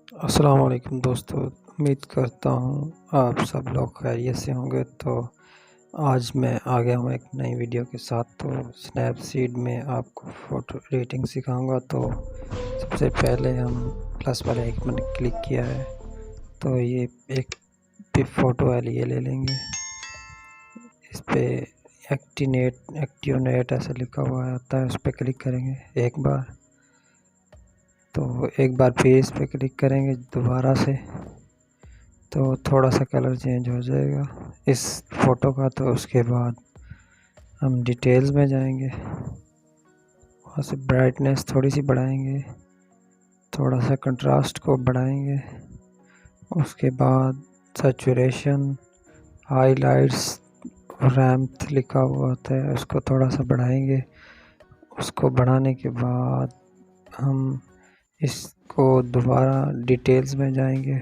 अस्सलाम वालेकुम दोस्तों। उम्मीद करता हूँ आप सब लोग खैरियत से होंगे। तो आज मैं आ गया हूँ एक नई वीडियो के साथ। तो स्नैपसीड में आपको फ़ोटो एडिटिंग सिखाऊंगा। तो सबसे पहले हम प्लस वाले आइकन पर क्लिक किया है, तो ये एक फ़ोटो है, ये ले लेंगे। इस पर एक्टिव नेट ऐसा लिखा हुआ आता है, उस पर क्लिक करेंगे एक बार। तो एक बार फिर इस पर क्लिक करेंगे दोबारा से, तो थोड़ा सा कलर चेंज हो जाएगा इस फ़ोटो का। तो उसके बाद हम डिटेल्स में जाएंगे, वहाँ से ब्राइटनेस थोड़ी सी बढ़ाएंगे, थोड़ा सा कंट्रास्ट को बढ़ाएंगे। उसके बाद सैचुरेशन, हाइलाइट्स, रैम्प लिखा हुआ होता है, उसको थोड़ा सा बढ़ाएंगे। उसको बढ़ाने के बाद हम इसको दोबारा डिटेल्स में जाएंगे।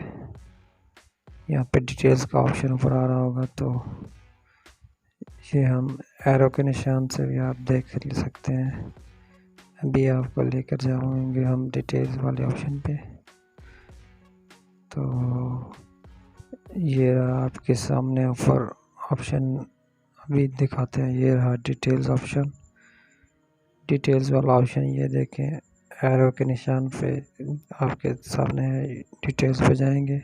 यहाँ पे डिटेल्स का ऑप्शन ऊपर आ रहा होगा, तो ये हम एरो के निशान से भी आप देख सकते हैं। अभी आपको लेकर जाएंगे हम डिटेल्स वाले ऑप्शन पे। तो ये रहा आपके सामने ऊपर ऑप्शन, अभी दिखाते हैं। ये रहा डिटेल्स ऑप्शन, डिटेल्स वाला ऑप्शन ये देखें, एरो के निशान पे आपके सामने है। डिटेल्स पे जाएंगे,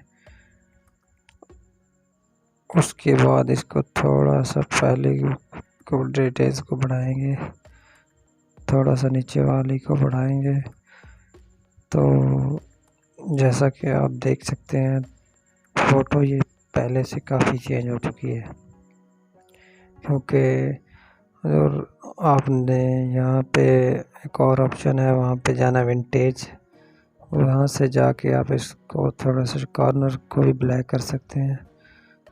उसके बाद इसको थोड़ा सा पहले को डिटेल्स को बढ़ाएंगे, थोड़ा सा नीचे वाली को बढ़ाएंगे। तो जैसा कि आप देख सकते हैं, फ़ोटो ये पहले से काफ़ी चेंज हो चुकी है, क्योंकि और आपने यहाँ पे एक और ऑप्शन है, वहाँ पे जाना विंटेज। वहाँ से जाके आप इसको थोड़ा सा कॉर्नर को भी ब्लैक कर सकते हैं।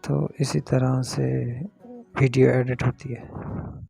तो इसी तरह से वीडियो एडिट होती है।